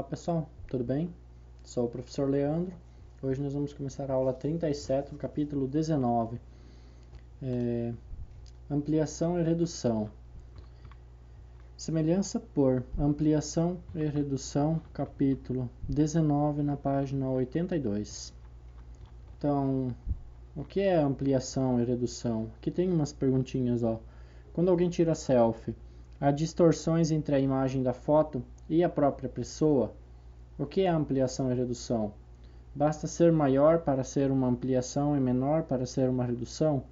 pessoal, tudo bem? Sou o professor Leandro. Hoje nós vamos começar a aula 37 do capítulo 19, ampliação e redução. Semelhança por ampliação e redução, capítulo 19, na página 82. Então, o que é ampliação e redução? Aqui tem umas perguntinhas, ó. Quando alguém tira selfie, há distorções entre a imagem da foto e a própria pessoa? O que é ampliação e redução? Basta ser maior para ser uma ampliação e menor para ser uma redução?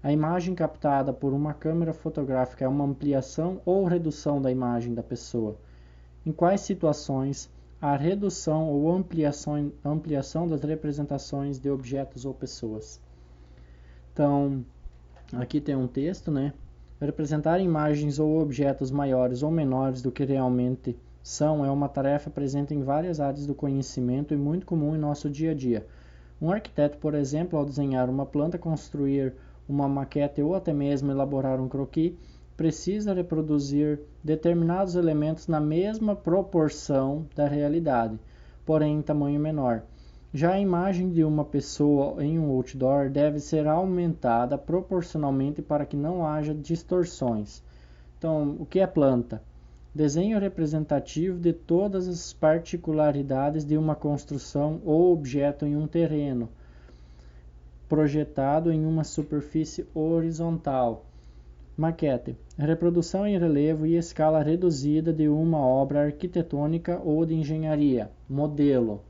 A imagem captada por uma câmera fotográfica é uma ampliação ou redução da imagem da pessoa? Em quais situações há redução ou ampliação das representações de objetos ou pessoas? Então, aqui tem um texto, né? Representar imagens ou objetos maiores ou menores do que realmente são é uma tarefa presente em várias áreas do conhecimento e muito comum em nosso dia a dia. Um arquiteto, por exemplo, ao desenhar uma planta, construir uma maquete ou até mesmo elaborar um croquis, precisa reproduzir determinados elementos na mesma proporção da realidade, porém em tamanho menor. Já a imagem de uma pessoa em um outdoor deve ser aumentada proporcionalmente para que não haja distorções. Então, o que é planta? Desenho representativo de todas as particularidades de uma construção ou objeto em um terreno, projetado em uma superfície horizontal. Maquete: reprodução em relevo e escala reduzida de uma obra arquitetônica ou de engenharia. Modelo: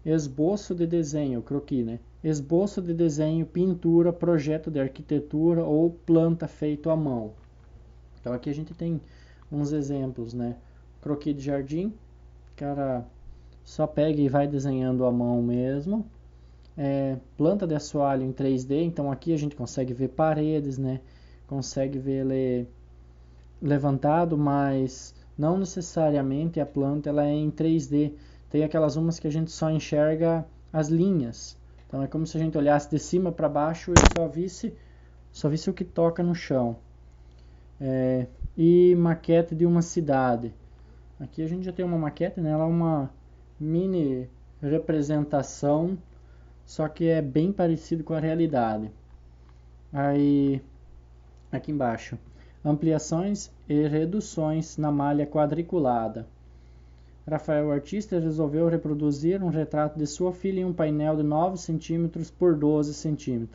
esboço de desenho, croquis, né? Esboço de desenho, pintura, projeto de arquitetura ou planta feito à mão. Então aqui a gente tem uns exemplos, né? Croquis de jardim, o cara só pega e vai desenhando à mão mesmo. Planta de assoalho em 3D, então aqui a gente consegue ver paredes, né? Consegue ver ele levantado, mas não necessariamente a planta ela é em 3D. Tem aquelas umas que a gente só enxerga as linhas. Então é como se a gente olhasse de cima para baixo e só visse o que toca no chão. E maquete de uma cidade. Aqui a gente já tem uma maquete, né? Ela é uma mini representação, só que é bem parecido com a realidade. Aí, aqui embaixo, ampliações e reduções na malha quadriculada. Rafael, artista, resolveu reproduzir um retrato de sua filha em um painel de 9 cm por 12 cm.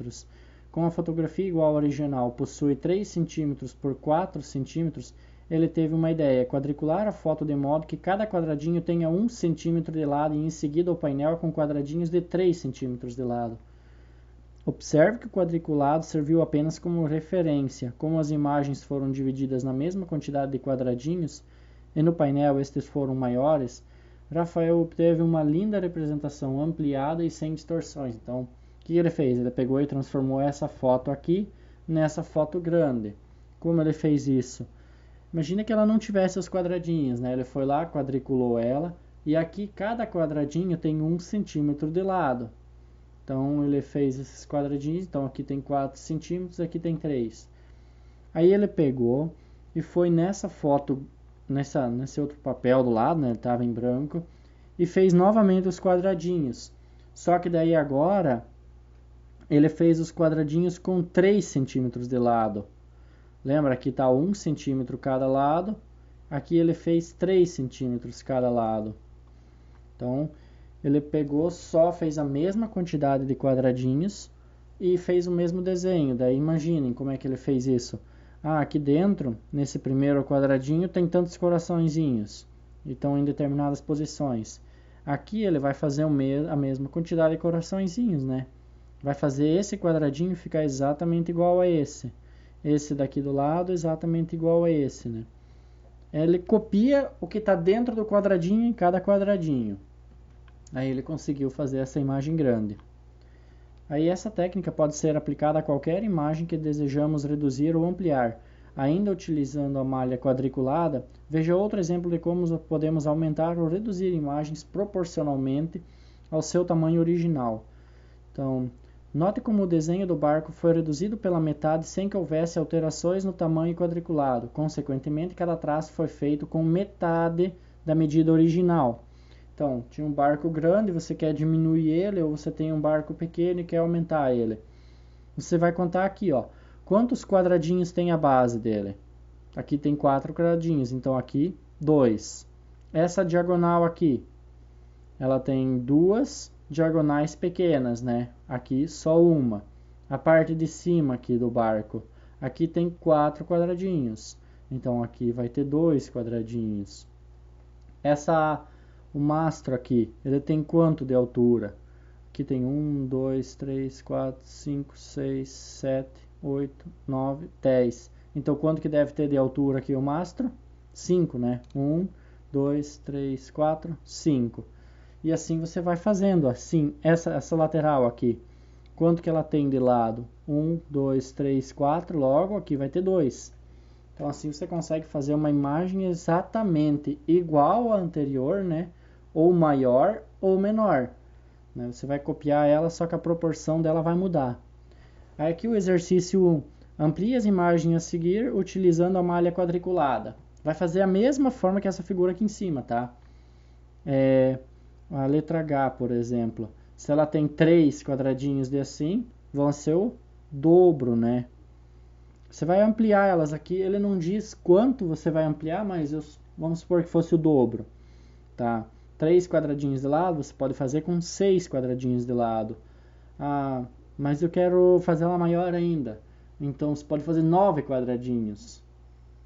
Com a fotografia igual ao original, possui 3 cm por 4 cm, ele teve uma ideia: quadricular a foto de modo que cada quadradinho tenha 1 cm de lado e em seguida o painel com quadradinhos de 3 cm de lado. Observe que o quadriculado serviu apenas como referência. Como as imagens foram divididas na mesma quantidade de quadradinhos, e no painel estes foram maiores, Rafael obteve uma linda representação ampliada e sem distorções. Então, o que ele fez? Ele pegou e transformou essa foto aqui nessa foto grande. Como ele fez isso? Imagina que ela não tivesse os quadradinhos, né? Ele foi lá, quadriculou ela, e aqui cada quadradinho tem 1 centímetro de lado. Então ele fez esses quadradinhos, então aqui tem 4 centímetros, aqui tem 3. Aí ele pegou e foi nessa foto, nesse outro papel do lado, né? Ele estava em branco, e fez novamente os quadradinhos. Só que daí agora ele fez os quadradinhos com 3 centímetros de lado. Lembra, aqui está 1 centímetro cada lado, aqui ele fez 3 centímetros cada lado. Então ele pegou, só fez a mesma quantidade de quadradinhos e fez o mesmo desenho. Daí imaginem como é que ele fez isso. Aqui dentro, nesse primeiro quadradinho, tem tantos coraçõezinhos e estão em determinadas posições. Aqui ele vai fazer a mesma quantidade de coraçõezinhos, né? Vai fazer esse quadradinho ficar exatamente igual a esse. Esse daqui do lado exatamente igual a esse, né? Ele copia o que está dentro do quadradinho em cada quadradinho. Aí ele conseguiu fazer essa imagem grande. Aí essa técnica pode ser aplicada a qualquer imagem que desejamos reduzir ou ampliar. Ainda utilizando a malha quadriculada, veja outro exemplo de como podemos aumentar ou reduzir imagens proporcionalmente ao seu tamanho original. Então, note como o desenho do barco foi reduzido pela metade sem que houvesse alterações no tamanho quadriculado. Consequentemente, cada traço foi feito com metade da medida original. Então, tinha um barco grande, você quer diminuir ele, ou você tem um barco pequeno e quer aumentar ele. Você vai contar aqui, ó, quantos quadradinhos tem a base dele. Aqui tem 4 quadradinhos, então aqui 2. Essa diagonal aqui, ela tem 2 diagonais pequenas, né? Aqui só uma. A parte de cima aqui do barco, aqui tem 4 quadradinhos. Então aqui vai ter 2 quadradinhos. O mastro aqui, ele tem quanto de altura? Aqui tem 1, 2, 3, 4, 5, 6, 7, 8, 9, 10. Então quanto que deve ter de altura aqui o mastro? 5, né? 1, 2, 3, 4, 5. E assim você vai fazendo, assim, essa lateral aqui. Quanto que ela tem de lado? 1, 2, 3, 4, logo aqui vai ter 2. Então assim você consegue fazer uma imagem exatamente igual à anterior, né? Ou maior ou menor. Né? Você vai copiar ela, só que a proporção dela vai mudar. Aí aqui o exercício 1, amplie as imagens a seguir utilizando a malha quadriculada. Vai fazer a mesma forma que essa figura aqui em cima, tá? A letra H, por exemplo, se ela tem 3 quadradinhos de assim, vão ser o dobro, né? Você vai ampliar elas aqui, ele não diz quanto você vai ampliar, mas vamos supor que fosse o dobro, tá? 3 quadradinhos de lado, você pode fazer com 6 quadradinhos de lado. Ah, mas eu quero fazer ela maior ainda. Então você pode fazer 9 quadradinhos.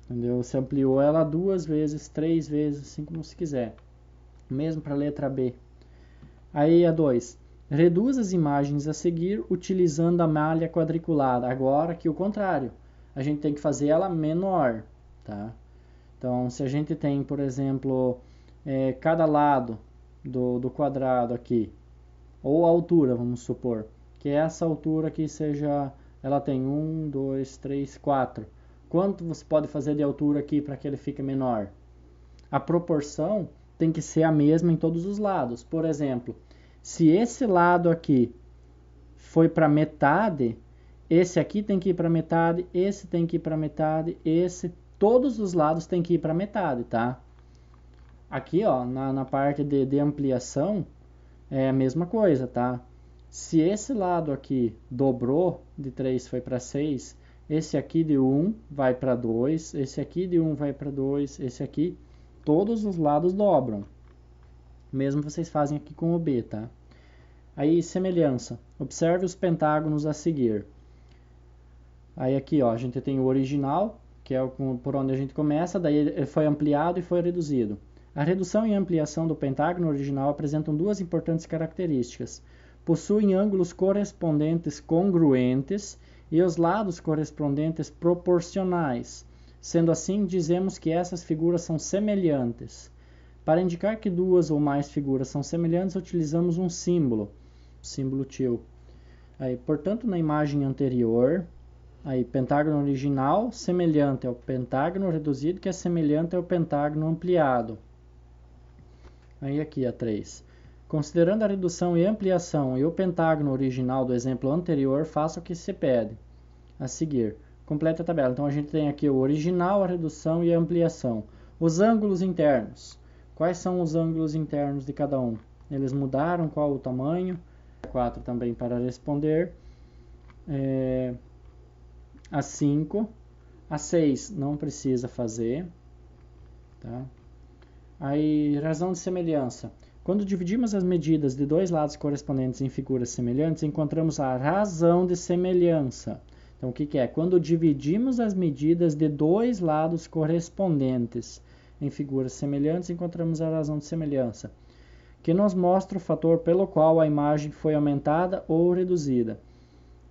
Entendeu? Você ampliou ela 2 vezes, 3 vezes, assim como você quiser. Mesmo para a letra B. Aí a 2. Reduz as imagens a seguir utilizando a malha quadriculada. Agora aqui o contrário. A gente tem que fazer ela menor. Tá? Então se a gente tem, por exemplo, cada lado do quadrado aqui, ou a altura, vamos supor, que essa altura aqui seja, ela tem 1, 2, 3, 4. Quanto você pode fazer de altura aqui para que ele fique menor? A proporção tem que ser a mesma em todos os lados. Por exemplo, se esse lado aqui foi para metade, esse aqui tem que ir para metade, esse tem que ir para metade, todos os lados tem que ir para metade, tá? Aqui, ó, na parte de ampliação, é a mesma coisa, tá? Se esse lado aqui dobrou, de 3 foi para 6, esse aqui de 1 vai para 2, esse aqui de 1 vai para 2, esse aqui, todos os lados dobram. Mesmo vocês fazem aqui com o B, tá? Aí, semelhança. Observe os pentágonos a seguir. Aí aqui, ó, a gente tem o original, que é por onde a gente começa, daí ele foi ampliado e foi reduzido. A redução e ampliação do pentágono original apresentam duas importantes características. Possuem ângulos correspondentes congruentes e os lados correspondentes proporcionais. Sendo assim, dizemos que essas figuras são semelhantes. Para indicar que duas ou mais figuras são semelhantes, utilizamos um símbolo, o símbolo til. Aí, portanto, na imagem anterior, aí, pentágono original semelhante ao pentágono reduzido, que é semelhante ao pentágono ampliado. Aí aqui a 3. Considerando a redução e ampliação e o pentágono original do exemplo anterior, faça o que se pede. A seguir, complete a tabela. Então a gente tem aqui o original, a redução e a ampliação. Os ângulos internos. Quais são os ângulos internos de cada um? Eles mudaram, qual o tamanho? 4 também para responder. A 5. A 6 não precisa fazer. Tá? Aí, razão de semelhança. Quando dividimos as medidas de dois lados correspondentes em figuras semelhantes, encontramos a razão de semelhança. Então, o que é? Quando dividimos as medidas de dois lados correspondentes em figuras semelhantes, encontramos a razão de semelhança, que nos mostra o fator pelo qual a imagem foi aumentada ou reduzida.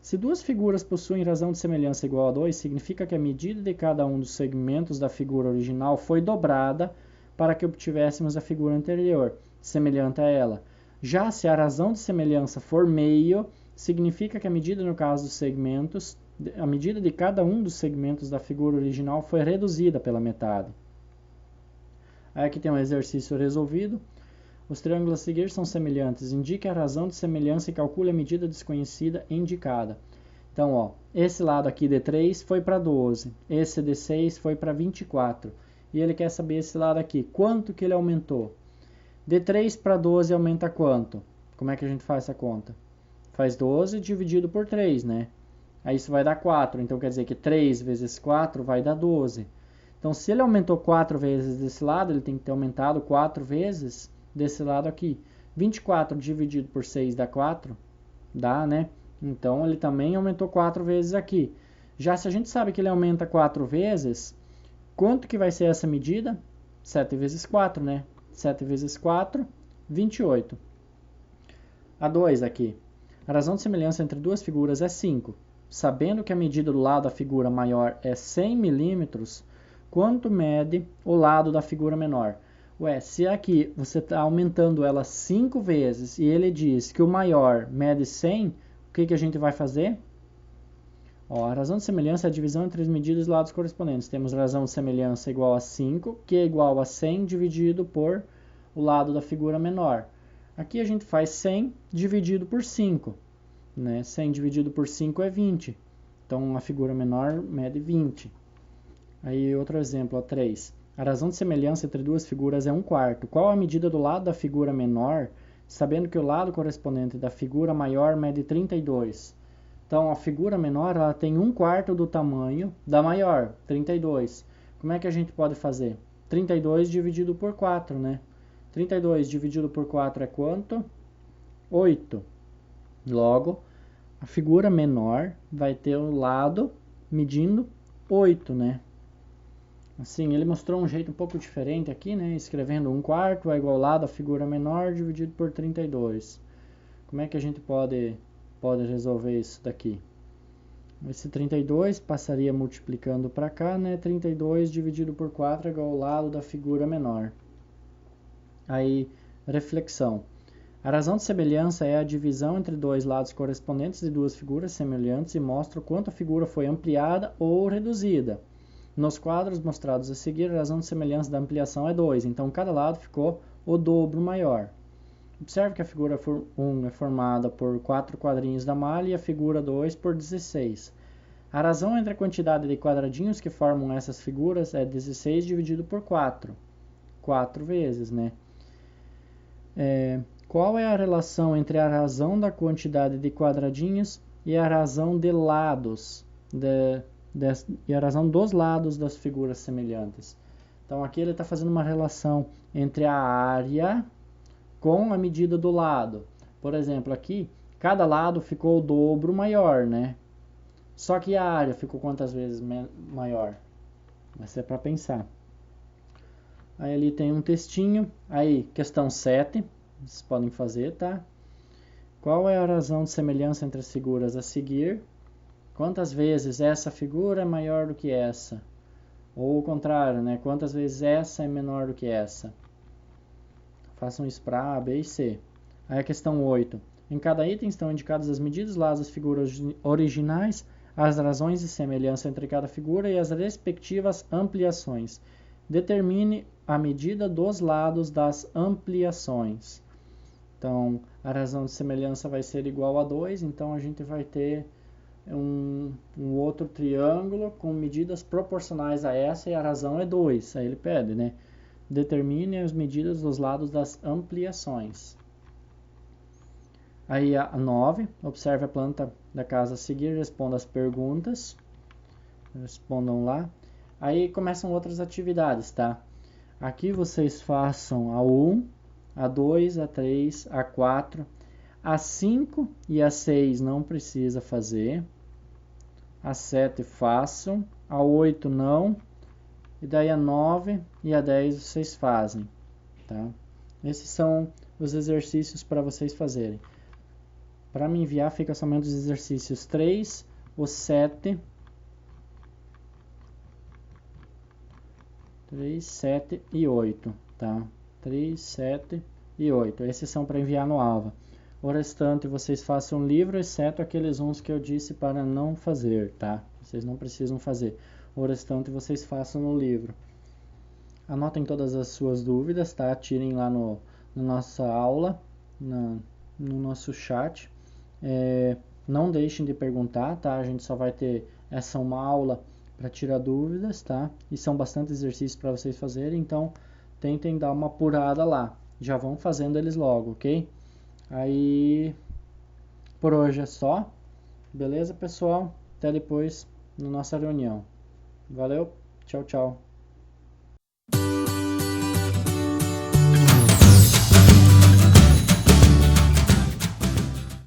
Se duas figuras possuem razão de semelhança igual a 2, significa que a medida de cada um dos segmentos da figura original foi dobrada para que obtivéssemos a figura anterior, semelhante a ela. Já se a razão de semelhança for meio, significa que a medida no caso dos segmentos, a medida de cada um dos segmentos da figura original foi reduzida pela metade. Aí aqui tem um exercício resolvido. Os triângulos a seguir são semelhantes. Indique a razão de semelhança e calcule a medida desconhecida indicada. Então, ó, esse lado aqui de 3 foi para 12. Esse de 6 foi para 24. e ele quer saber esse lado aqui. Quanto que ele aumentou? De 3 para 12 aumenta quanto? Como é que a gente faz essa conta? Faz 12 dividido por 3, né? Aí isso vai dar 4. Então quer dizer que 3 vezes 4 vai dar 12. Então se ele aumentou 4 vezes desse lado, ele tem que ter aumentado 4 vezes desse lado aqui. 24 dividido por 6 dá 4. Dá, né? Então ele também aumentou 4 vezes aqui. Já se a gente sabe que ele aumenta 4 vezes, quanto que vai ser essa medida? 7 vezes 4, né? 7 vezes 4, 28. A 2 aqui. A razão de semelhança entre duas figuras é 5. Sabendo que a medida do lado da figura maior é 100 milímetros, quanto mede o lado da figura menor? Ué, se aqui você está aumentando ela 5 vezes e ele diz que o maior mede 100, o que a gente vai fazer? Ó, a razão de semelhança é a divisão entre as medidas e lados correspondentes. Temos razão de semelhança igual a 5, que é igual a 100 dividido por o lado da figura menor. Aqui a gente faz 100 dividido por 5. Né? 100 dividido por 5 é 20. Então a figura menor mede 20. Aí outro exemplo, a 3. A razão de semelhança entre duas figuras é 1/4. Qual a medida do lado da figura menor, sabendo que o lado correspondente da figura maior mede 32? Então, a figura menor ela tem 1/4 do tamanho da maior, 32. Como é que a gente pode fazer? 32 dividido por 4, né? 32 dividido por 4 é quanto? 8. Logo, a figura menor vai ter o lado medindo 8, né? Assim, ele mostrou um jeito um pouco diferente aqui, né? Escrevendo 1/4 é igual ao lado da figura menor dividido por 32. Como é que a gente pode resolver isso daqui? Esse 32 passaria multiplicando para cá, né? 32 dividido por 4 é igual ao lado da figura menor. Aí, reflexão. A razão de semelhança é a divisão entre dois lados correspondentes de duas figuras semelhantes e mostra o quanto a figura foi ampliada ou reduzida. Nos quadros mostrados a seguir, a razão de semelhança da ampliação é 2, então cada lado ficou o dobro maior. Observe que a figura 1 é formada por 4 quadrinhos da malha e a figura 2 por 16. A razão entre a quantidade de quadradinhos que formam essas figuras é 16 dividido por 4. 4 vezes, né? Qual é a relação entre a razão da quantidade de quadradinhos e a razão de lados, e a razão dos lados das figuras semelhantes? Então aqui ele está fazendo uma relação entre a área com a medida do lado. Por exemplo, aqui, cada lado ficou o dobro maior, né? Só que a área ficou quantas vezes maior? Isso é para pensar. Aí ali tem um textinho. Aí, questão 7. Vocês podem fazer, tá? Qual é a razão de semelhança entre as figuras a seguir? Quantas vezes essa figura é maior do que essa? Ou o contrário, né? Quantas vezes essa é menor do que essa? Façam isso para A, B e C. Aí a questão 8. Em cada item estão indicadas as medidas lá das figuras originais, as razões de semelhança entre cada figura e as respectivas ampliações. Determine a medida dos lados das ampliações. Então, a razão de semelhança vai ser igual a 2, então a gente vai ter um outro triângulo com medidas proporcionais a essa e a razão é 2. Aí ele pede, né? Determine as medidas dos lados das ampliações. Aí a 9, observe a planta da casa a seguir, responda as perguntas. Respondam lá. Aí começam outras atividades, tá? Aqui vocês façam a 1, a 2, a 3, a 4, a 5 e a 6 não precisa fazer. A 7 façam, a 8 não. E daí a 9 e a 10 vocês fazem, tá? Esses são os exercícios para vocês fazerem. Para me enviar fica somente os exercícios 3, o 7, 3, 7 e 8, tá? 3, 7 e 8. Esses são para enviar no Alva. O restante vocês façam livro, exceto aqueles uns que eu disse para não fazer, tá? Vocês não precisam fazer. O restante vocês façam no livro. Anotem todas as suas dúvidas, tá? Tirem lá na nossa aula, no nosso chat. Não deixem de perguntar, tá? A gente só vai ter essa uma aula para tirar dúvidas, tá? E são bastante exercícios para vocês fazerem, então tentem dar uma apurada lá. Já vão fazendo eles logo, ok? Aí, por hoje é só. Beleza, pessoal? Até depois na nossa reunião. Valeu, tchau, tchau.